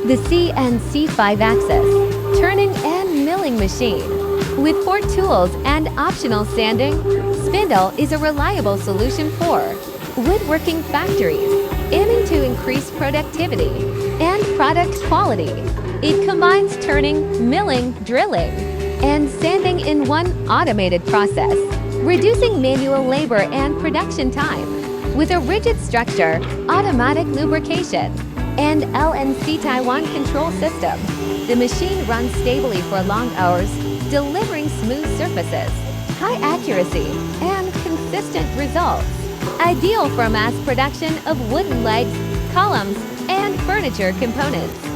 The CNC 5-axis turning and milling machine. With 4 tools and optional sanding, Spindle is a reliable solution for woodworking factories, aiming to increase productivity and product quality. It combines turning, milling, drilling, and sanding in one automated process, reducing manual labor and production time. With a rigid structure, automatic lubrication, and LNC Taiwan control system, the machine runs stably for long hours, delivering smooth surfaces, high accuracy, and consistent results. Ideal for mass production of wooden legs, columns, and furniture components.